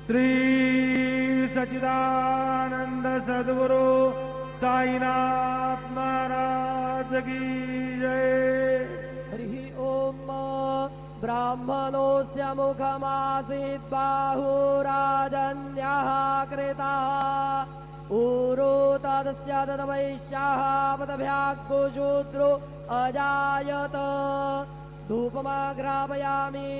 श्री सच्चिदानंद सद्गुरु साईनाथ महाराज की जय। हरि ओम। ब्राह्मणोऽस्य मुखमासीत् बाहुराजन्यः कृतः ऊरो तदस्य तद्वैश्यः पदभ्याग्गो शूद्रो अजायत। धूपमाघ्रापयामि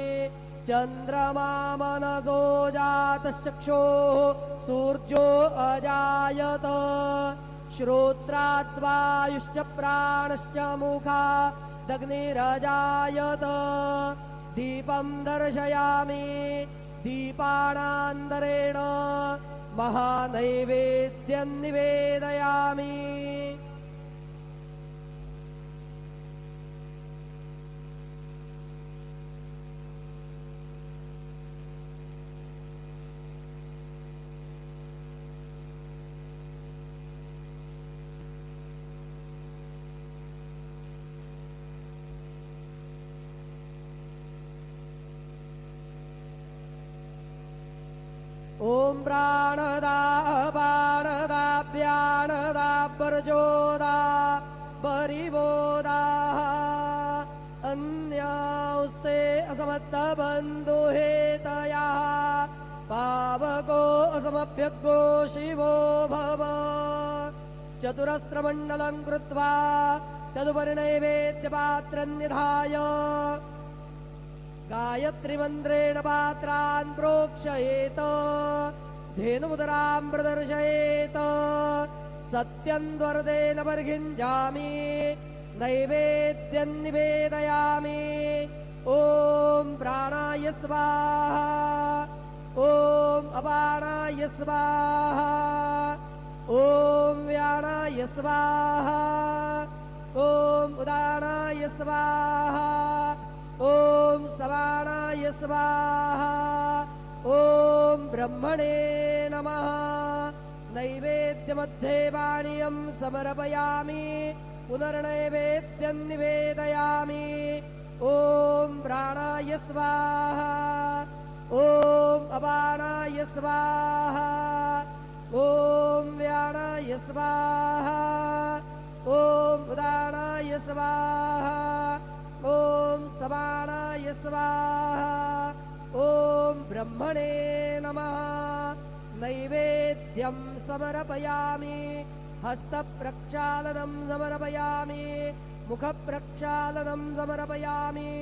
चन्द्रमा मनसो जातश्चक्षुः सूर्यो अजायत। श्रोत्राद्वायुश्च प्राणश्च मुखादग्निरजायत। दीपं दर्शयामि दीपानान्तरेण महानैवेद्यं निवेदयामि। ओम प्राणदा बाणदाभ्याणदा परजोदा परिवोदा अन्यास्ते असमत्तबन्धुहेतया पावको असमभ्यग्गो शिवो भव। चतुरस्रमण्डलं कृत्वा तदुपरि नैवेद्यपात्रं निधाय गायत्री मन्त्रेण पात्रान् प्रोक्षयेत। धेनुमुदरां प्रदर्शयेत। सत्यं द्वरदेन बर्हिञ्जामि नैवेद्यं निवेदयामि। ॐ प्राणाय स्वाहा। ॐ अपानाय स्वाहा। ॐ व्यानाय स्वाहा। ॐ उदानाय स्वाहा। ॐ समानाय स्वाहा। ॐ ब्रह्मणे नमः। नैवेद्यमध्ये पानीयं समर्पयामि पुनर्नैवेद्यं निवेदयामि। ॐ प्राणाय स्वाहा। ॐ अपानाय स्वाहा। ॐ व्यानाय स्वाहा। ॐ उदानाय स्वाहा। ॐ समानाय स्वाहा। ॐ ब्रह्मणे नमः। नैवेद्यं समर्पयामि। हस्तप्रक्षालनं समर्पयामि। मुखप्रक्षालनं समर्पयामि।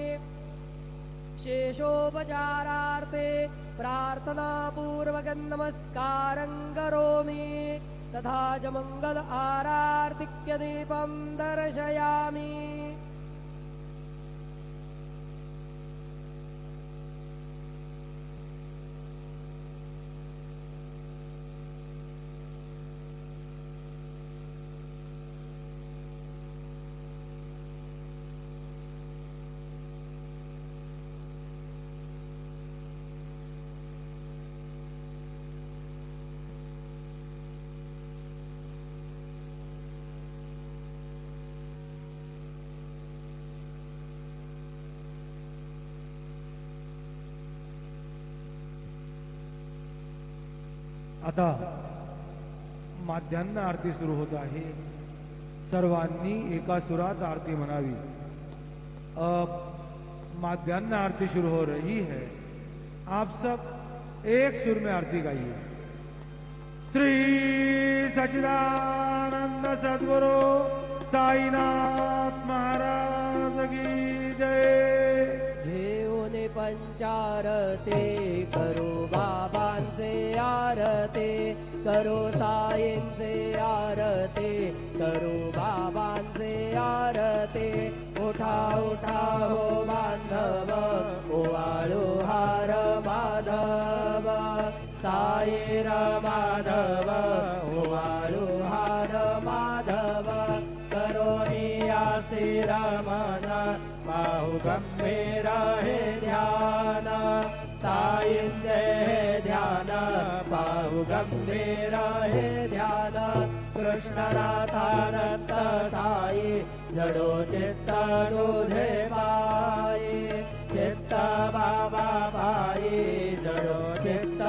शेषोपचारार्थे प्रार्थनापूर्वकं नमस्कारं करोमि। तथा च मंगल आरार्तिक्य दीपं दर्शयामि। आता माध्यान्ह आरती सुरू होत आहे। सर्वांनी एका सुरात आरती म्हणावी। अब माध्यान्ह आरती शुरू हो रही है। आप सब एक सुर में आरती गाइए। श्री सच्चिदानंद सद्गुरु साईनाथ महाराज की जय। देवने पंचारती करो बाबांचे आरती करो साईंचे आरती करो बाबांचे आरती। उठा उठा हो बांधव ओवाळू हार माधव साईर माधव ओवाळू हार माधव। करोनी स्थिर मन बाहु गंभीर हे ध्यान साईंचे हे ध्यान बाहु गंभीर हे ध्यान। कृष्णनाथानंद साई जडो चित्त तुझे पायी चित्त बाबा पायी जडो चित्त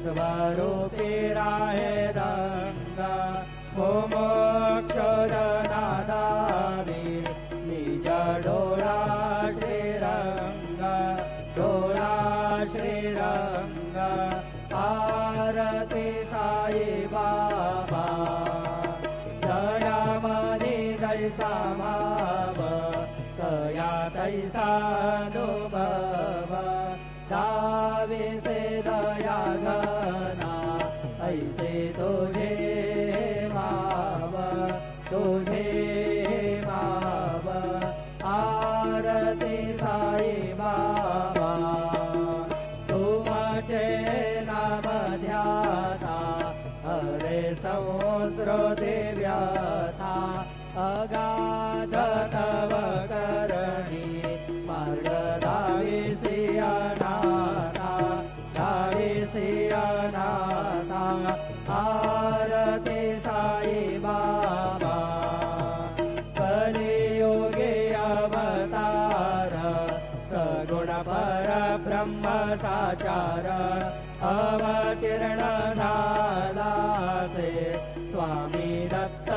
स्वरूपी राहे रंग मोक्ष जनादावी निज डोळा श्रीरंग डोळा श्रीरंग आरती साई बाबा जयामनी दैसा भाव तया तैसा अनुभव दावे से दया घना ऐसे तुझे भाव तुझे भाव आरती साई बाबा तुमचे नाम ध्याता हरे संस्कृती व्यथा अगाध तव करणी मार्ग धाविसी अनाथा धाविसी अनाथा आरती साई बाबा कलियुगे अवतार सगुण परब्रह्म साचार अवतीर्ण झाला से स्वामी दत्त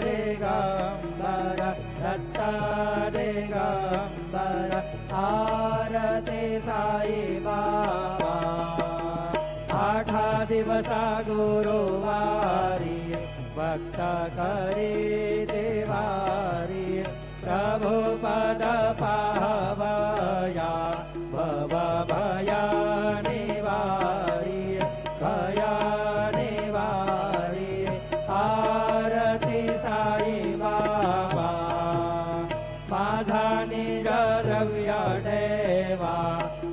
दिगंबर दत्त दिगंबर आरती साई बाबा आठा दिवसा गुरुवारी भक्त करी देवारी प्रभु पद पावया भव भया निवारी भया निवारी आरती साई बाबा माझा निज द्रव्य देवा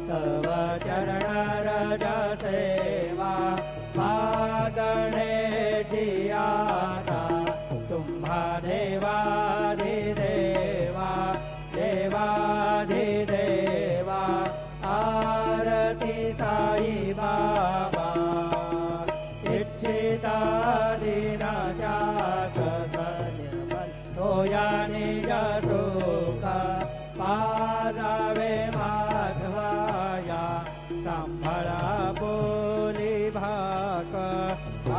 तव चरण रज सेवा मागणेची आता तुम्हा देवाधिदेवा देवाधिदेवा आरती साई बाबा इच्छिता दिनाच्या निर्मल सोया निज सुख पादावे माधवाया सांभाळा बोली भाक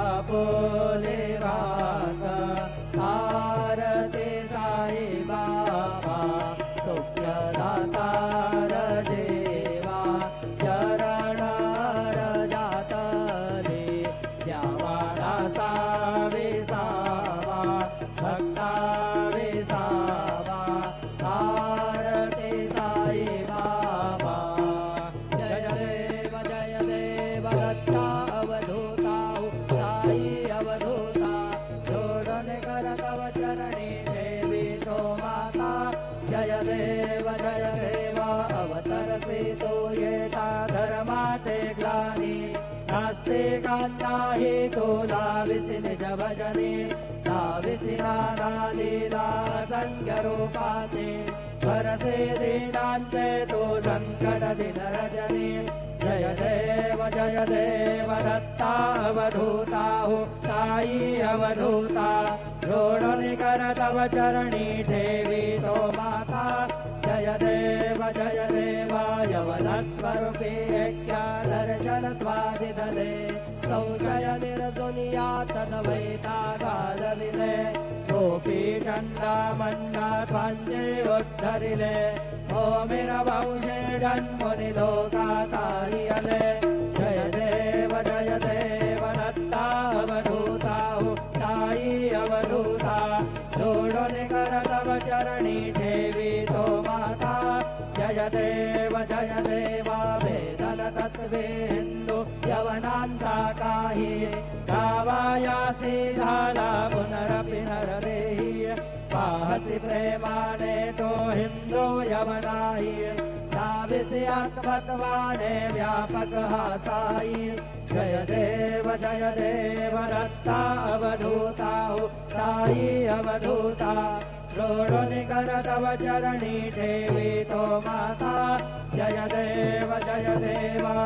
आपोले भाक आरती साई बाबा सौख्यदातार देवा चरण जातले द्यावा दासा विसावा भक्ता विसावा आरती साई बाबा जय देव दत्ता अवधूता साई अवधूता जोडन कर तव चरणी देवी तो माता जय देव अवतरसी तो येता धर्माते ग्लानी नास्तिकांनाही तो लाविसी निज भजनी लाविसी नाना लीला संख्य रूपाचे भरसे दीनांचे तो संकट दिन रजनी जय देव दत्ता अवधूता हो साई अवधूता जोडणी कर तव चरणी ठेवी तो माता जय देव यवन स्वरूपी ऐक्या दर्शन स्वादिधले संशय निर्दुनिया तद्वैता गालविले गोपी चंदा मन्ना स्वांजे उद्धरिले ओमिर वंशे जन्मुनि लोका तारियले जय देव दत्ता अवधूता हो साई अवधूता जोडोनि कर तव चरणी ठेवी तो माता जय देव वेदन तत्वे हिंदू यवनांचा काही गावायासी झाला पुनरपि नरदेही पाहसी प्रेमाने तो हिंदू यवनाही नाविसी आत्मत्वाने व्यापक हा साई जय देव दत्ता अवधूता हो साई अवधूता जोडोनि कर तव चरणी ठेवी तो माता जय देव देवा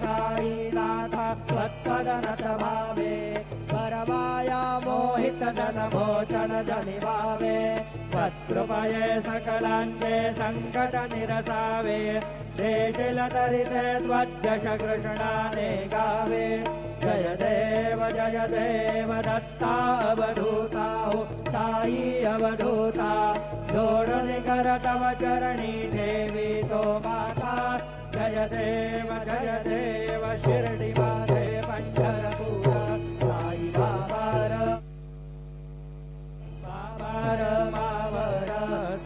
साई नाथा तत्पदनत भावे पर माया मोहित जन मोचन जनिवावे तत्कृपये सकलांचे संकट निरसावे देशील तरिते ध्वजश कृष्णाने गावे जय देव दत्ता अवधूता हो साई अवधूता जोडून कर तव चरणी देवी तो माता जय देव शिर्डी माते पंढरपूर साई बाबार मावर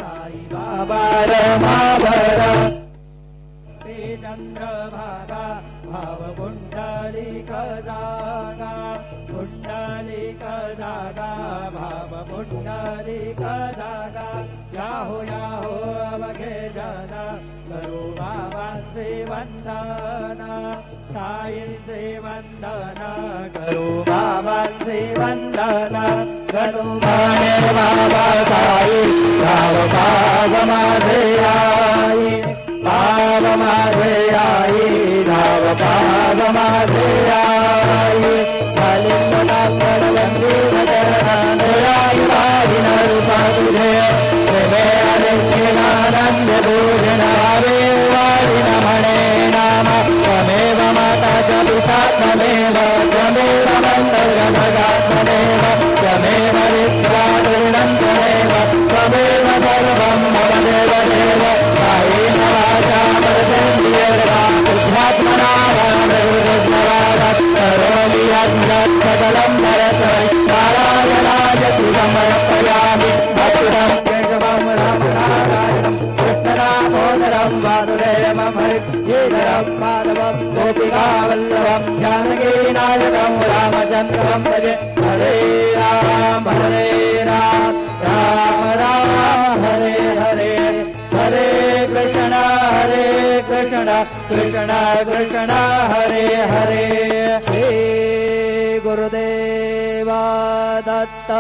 साई बाबार मावर चंद्रभागा भाव पुंडलिक जागा भाव पुंडलिक जागा याहो अवघे जन करू बाबांचे वंदन साईंचे वंदन करू बाबांचे वंदन करू बाबा साई भाव भाव माझे आई भाव माझे आई भाव भाव माझे आई रूपा तुझे आनंद भोजन आवे वाळीन म्हणे नाम त्वमेव माता च पिता त्वमेव मंत्रजनगात्मनेव त्वमेव विद्या पूर्णं त्वमेव त्वमेव सर्वं मम देव देव कायेन वाचा मनसेन्द्रियैर्वा बुद्ध्यात्मना वा प्रकृतिस्मरात् करोमि यत् सकलं परस्मै नारायणाय समर्पयामि भक्तं केशवं रामनारायणं कृष्णदामोदरं वासुदेवं हरिश्रीधरं माधवं गोपिकावल्लभं जानकीनायकं रामचन्द्रं भजे हरे राम राम हरे हरे हरे कृष्ण कृष्ण कृष्ण हरे हरे श्री गुरुदेव दत्त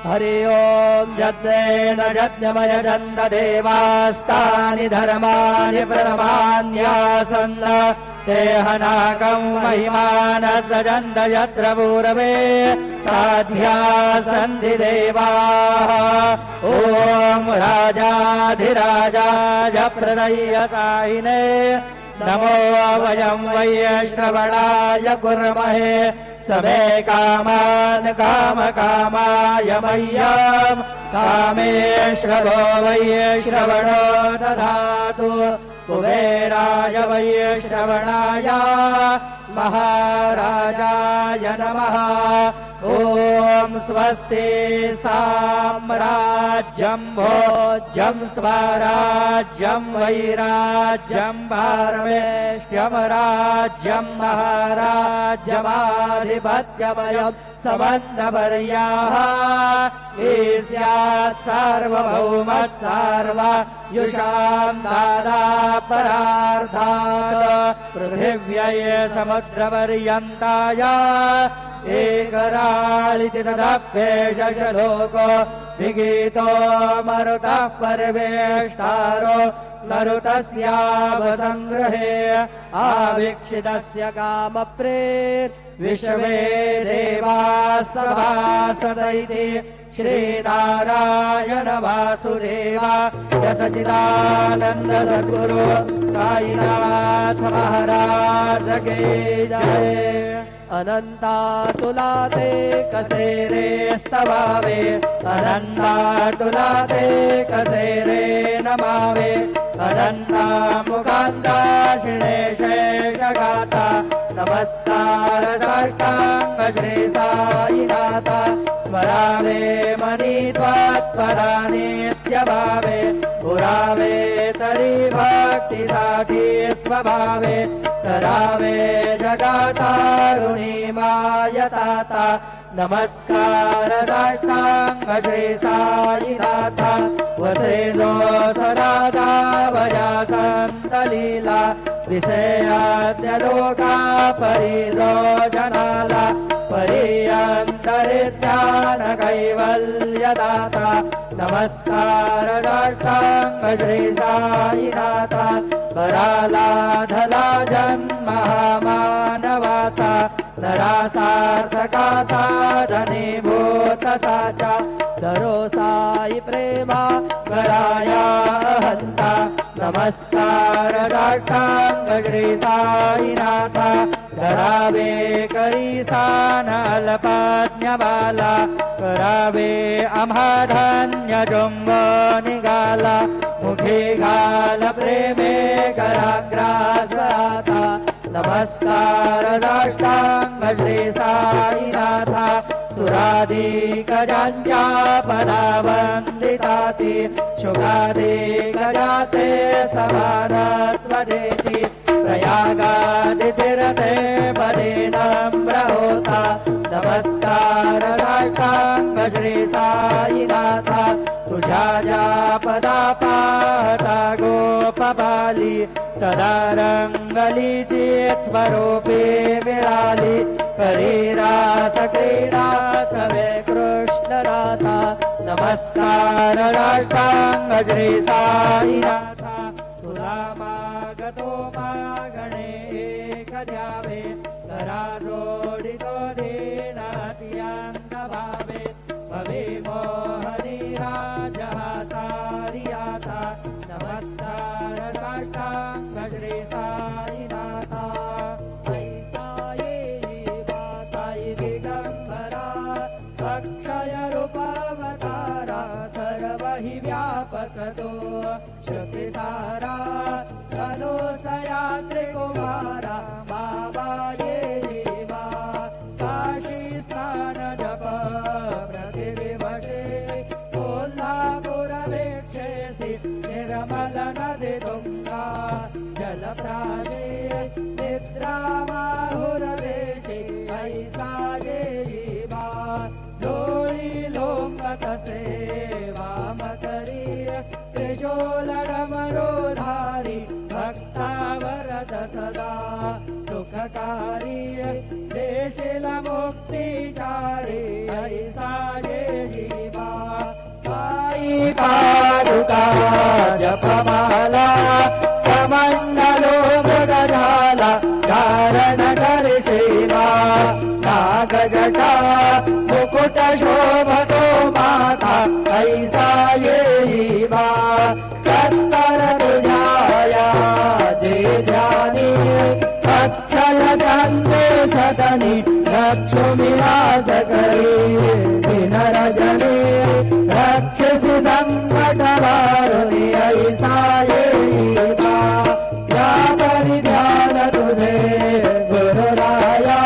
हरि ओम यज्ञेन यज्ञमय जन्द देवास्तानि धर्माणि परमान्यासन् तेहनाकं महिमान सजन्द यत्र पूर्वे साध्यासन्ति देवाः ॐ राजाधिराजाय प्रदय्यसाहिने नमो वयं वै श्रवणाय कुर्महे समे कामान् कामकामाय मह्यं कामेश्वरो वै श्रवणो दधातु कुबेराय वै श्रवणाय महाराजाय नमः ॐ स्वस्ति साम्राज्यं भोज्यं स्वराज्यं वैराज्यं पारमेष्ट्यं राज्यं महाराज्यमाधिपत्यमयं सबन्धपर्याः ईस्यात् सार्वभौमः सार्वयुषां दादापरार्धात् पृथिव्यै समुद्रपर्यन्ताय एकराळिति तदप्येष लोको विगीतो मरुतः परमेष्टारो मरुतस्यावसङ्ग्रहे आवीक्षितस्य कामप्रेत् विश्वे देवाः सभासदैति श्रीनारायण वासुदेव सच्चिदानन्द सद्गुरु साईनाथ महाराज के जय अनंता तुला ते कसे रे स्तवावे अनंता तुला ते कसे रे नमावे अनंता मुखांता शिणे शेषगाता नमस्कार साष्टांग श्री साईनाथा स्मरावे मनी त्वात्पदानित्यभावे पुरावे तरी भक्तीसाठी स्वभावे करावे जगातारुणी मायताता नमस्कार साष्टांग श्री साईनाथा वसे जो सदा भया संत लीला विषयाद्य लोका परिजो जनाला परियंतरित्यान कैवल्यदाता नमस्कार साष्टांग श्री साईनाथा पराला धला जन्म मानवाचा नरासार्थका साधनीभूत साचा दरो साई प्रेमा गळाया हंता नमस्कार साष्टांग श्री साईनाथा करावे करी सान अल्पज्ञबाला करावे आम्हा धन्य जन्म निघाला मुखे घाल प्रेमे कराग्रास आता नमस्कार साष्टांग श्री साईनाथा सुराधिक ज्यांच्या पदावंदिताती शुगाधिक जाते समानत्व देती प्रयागादितीर्थे पदे नम्र होता नमस्कार साष्टांग श्री साईनाथा तुझ्या ज्या पदा पाहता गोपबाली सदा रंगलीची स्वरूपे मिळाली करी रास क्रीडा सवे कृष्णनाथा नमस्कार साष्टांग श्री साईनाथा तुला मागतो मागणे एक द्यावे करा जोडितो दीनातियांत भावे भवे मोहनी राज हातारियाता नमस्कार साष्टांग श्री साईनाथा अक्षय रूपावतारा सर्व हि व्यापकतो शक्तिधारा तनोसया त्रिकुमारा बाबा ये जीवा काशी स्नान जप प्रतिविवशे कोल्हापुर वेक्षेसि निर्मल नदी तुंगा जलप्राजे निद्रामाहुरदेशे ऐसा ये जीवा डोळी लोंगत सेवाम करी त्रिशूलडमरोधारी भक्तावरद सदा सुखकारी देशिल मुक्तिचारी ऐसा ये जीवा आई पादुका जपमाला कमंडलो मृगजाला धारण करी सेवा नागजटा मुकुट शोभतो माता ऐसा ये जीवा कस्तर तुझाया जे ध्यानी अक्षय चंदे सदनी लक्ष्मीनाश करी दिन रजनी रक्षसी संकट वारुणी ऐसा ये जीवा या करी ध्यान तुझे गुरुराया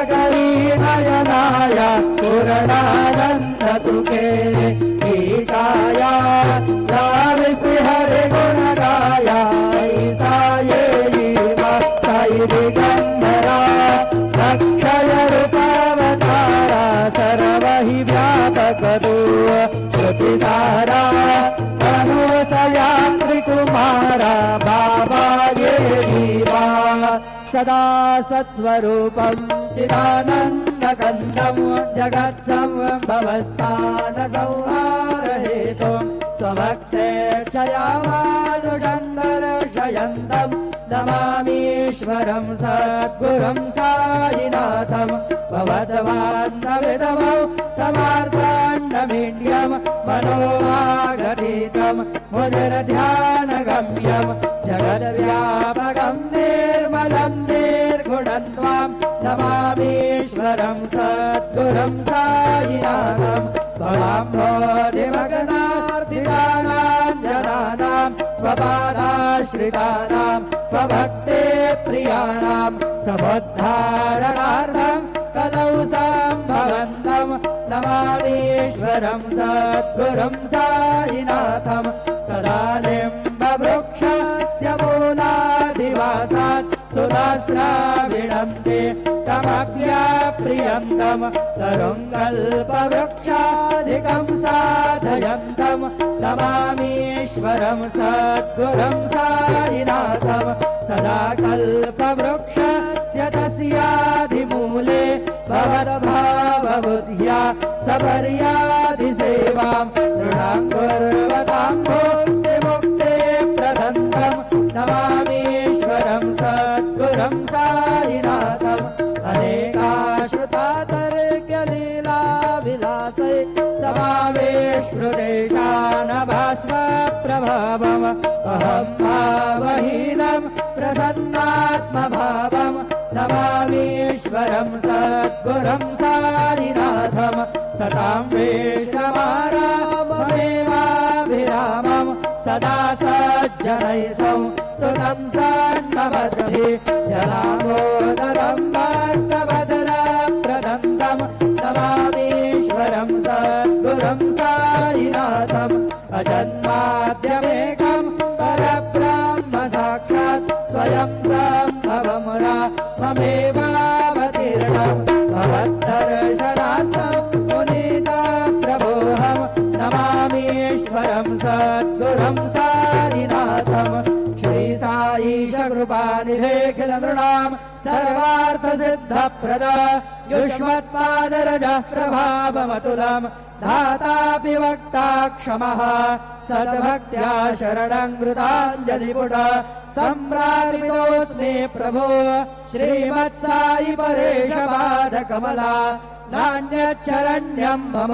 करी नयनाया पूर्णानंद सुखे गीताया राविसि हरि गुण गाया ऐसा ये जीवा साई दिगंबरा अक्षय रूपावतारा सर्व हि व्यापक तू श्रुतिधारा तनोसया त्रिकुमारा बाबा ये जीवा सदा सत्स्वरूपं चिदानन्दकन्दं जगत्संभवस्थानसंहारहेतुं स्वभक्तेक्षयामानुषं दर्शयन्तं नमामीश्वरं सद्गुरुं साईनाथं भवद्वान्नविदमौ समार्ताण्डमीड्यं मनोवागतीतं मुदिरध्यानगम्यं जगद्व्यापकं निर्मलं निर्गुणं त्वां नमामीश्वरं सद्गुरुं साईनाथं भवाम्भोधिमगनार्दितानां जनानां स्वपादाश्रितानां स्वभक्ते प्रियाणां सबोद्धारणार्थं कलौ सम्भवन्तं नमामीश्वरं सद्गुरुं साईनाथं सदा निम्बवृक्षस्य मूलाधिवासात् सुधाश्राविणं ते तमप्याप्रियन्तं तरुङ्गल्पवृक्षाधिकं साधयन्तं नमामीश्वरं सद्गुरुं साईनाथं सदा कल्पवृक्षस्य तस्याधिमूले भवद्भावबुद्ध्या सबर्यादिसेवां नृणां कुर्वतां मुक्तिमुक्ते प्रदन्तं नमामीश्वरं सद्गुरुं साईनाथं सदाशिवम् प्रसन्नात्मभावम् नमामीश्वरम् सद्गुरुम् साईनाथम् सताम् वेशमाराममेवाभिरामम् सदा सज्जनैः स्तुतम् सन्नमद्भिः जनामोदरम् भक्तवदनप्रदन्तम् नमामीश्वरम् सद्गुरुम् साईनाथम् अजन्माद्यमेकम् परब्रह्म साक्षात् स्वयं सम्भवम् राममेवावतीर्णम् भवद्दर्शनात् मुनितं प्रभोहम् नमामीश्वरम् सद्गुरुम् साईनाथम् श्री साईश कृपानिधे किल नृणाम् सर्वार्थसिद्धप्रद युष्मत्पादरजः प्रभावमतुलम् धातापि वक्ता क्षमः सद्भक्त्या शरणं कृताञ्जलिपुट सम्प्रापितोऽस्मि प्रभो श्रीमत्साई परेश पादकमला नान्यच्छरण्यं मम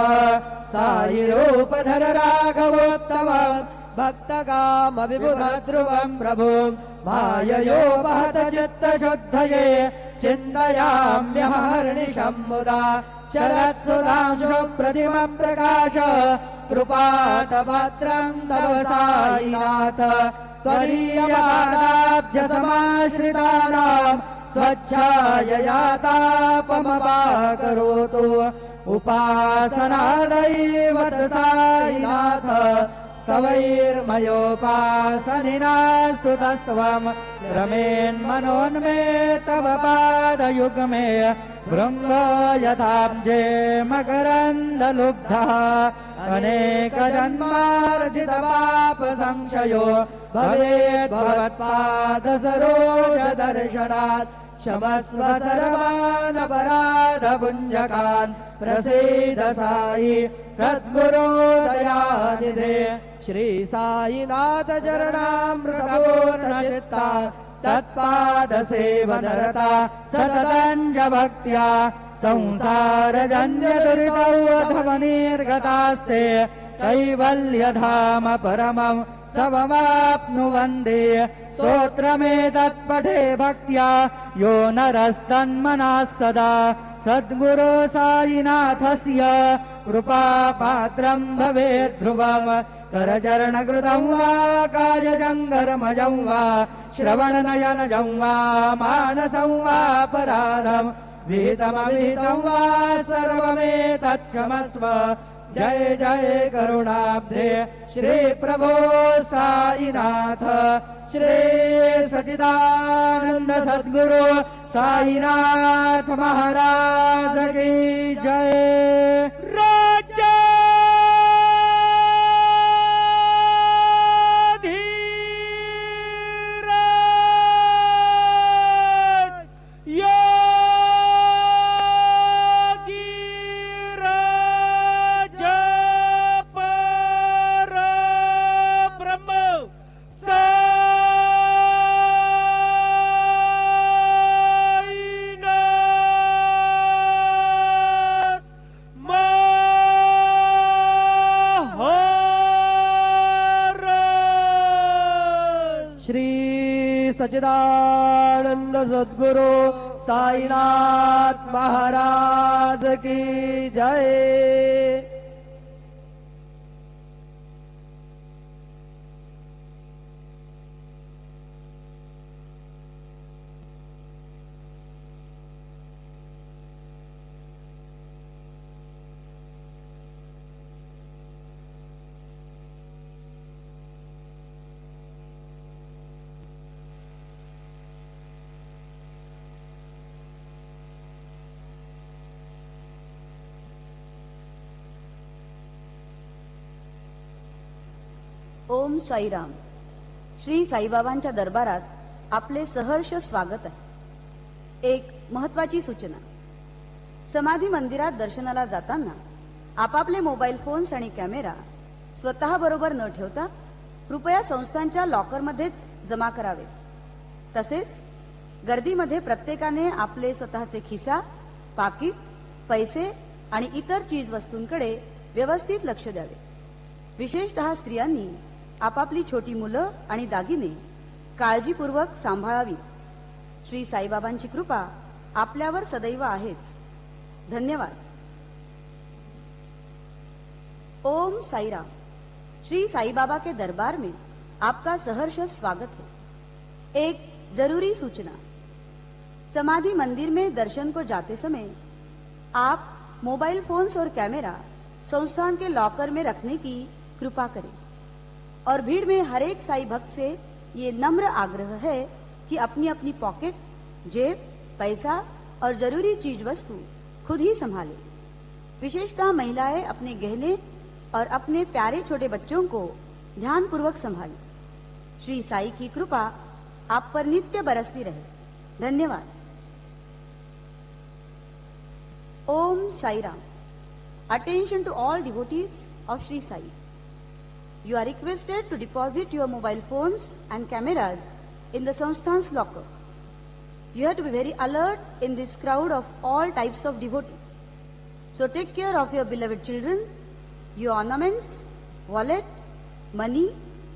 साई रूपधर राघवोत्तम भक्तकाम विबुधध्रुवम् प्रभु माययोपहत चित्तशुद्धये चिन्तयाम्यहर्निशं मुदा शरत्सुधांशु प्रतिमम् प्रकाश कृपातपात्रम् तव साईनाथ त्वदीयपादाब्जसमाश्रितानाम् स्वच्छाययातापमपाकरोतु उपासनादैवत साईनाथ स्तवैर्मयोपासनिना स्तुतस्त्वम् रमेन्मनोन्मे तव पादयुग्मे भृङ्ग यथाब्जे मकरन्दलुब्धः अनेकजन्मार्जितपापसंशयो भवेद्भवत्पादसरोजदर्शनात् क्षमस्व सर्वानपराधपुञ्जकान् प्रसीद साई सद्गुरो दयानिधे श्री साईनाथ चरणामृतपूर्णचित्ता तत्पादसेवनरता सततञ्च भक्त्या संसारजन्यदुरितौर्भवनिर्गतास्ते कैवल्यधाम परमम् समवाप्नुवन्ति स्तोत्रमेतत्पठे भक्त्या यो नरस्तन्मनः सदा सद्गुरो साईनाथस्य कृपापात्रम् भवेत् ध्रुवम् करचरणकृतम् वा कायजङ्गरमजम् वा श्रवणनयनजं वा मानसं वापराधम् विहितमविहितं वा सर्वमेतत्क्षमस्व जय जय करुणाब्धे श्री प्रभो साईनाथ श्री सच्चिदानंद सद्गुरु साईनाथ महाराज की जय। सच्चिदानंद सद्गुरु साईनाथ महाराज की जय। ओम साईराम। श्री साईबाबांच्या दरबारात आपले सहर्ष स्वागत आहे। एक महत्वाची सूचना, समाधी मंदिरात दर्शनाला जाताना आपापले मोबाईल फोन्स आणि कॅमेरा स्वतः बरोबर न ठेवता कृपया संस्थांच्या लॉकरमध्येच जमा करावे। तसेच गर्दीमध्ये प्रत्येकाने आपले स्वतःचे खिसा, पाकिट, पैसे आणि इतर चीज वस्तूंकडे व्यवस्थित लक्ष द्यावे। विशेषतः स्त्रियांनी आपापली छोटी मुलं आणि दागिने काळजीपूर्वक सांभाळावी. श्री साईबाबांची कृपा आपल्यावर सदैव आहेच. धन्यवाद. ओम साईराम. श्री साईबाबा के दरबार में आपका सहर्ष स्वागत है. एक जरूरी सूचना. समाधि मंदिर में दर्शन को जाते समय आप मोबाइल फोन्स और कैमरा संस्थान के लॉकर में रखने की कृपा करें और भीड़ में हर एक साई भक्त से ये नम्र आग्रह है कि अपनी अपनी पॉकेट, जेब, पैसा और जरूरी चीज वस्तु खुद ही संभालें. विशेषतः महिलाएं अपने गहने और अपने प्यारे छोटे बच्चों को ध्यान पूर्वक संभालें. श्री साई की कृपा आप पर नित्य बरसती रहे. धन्यवाद. Om Sairam. Attention to all devotees of Sri Sai. You are requested to deposit your mobile phones and cameras in the Sansthan's locker. You have to be very alert in this crowd of all types of devotees. So take care of your beloved children, your ornaments, wallet, money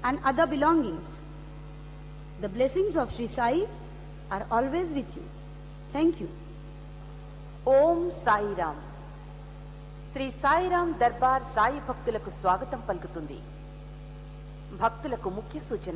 and other belongings. The blessings of Sri Sai are always with you. Thank you. ఓం సాయిరామ్. శ్రీ సాయిరామ్ దర్బార్ సాయి భక్తులకు స్వాగతం పలుకుతుంది. భక్తులకు ముఖ్య సూచన.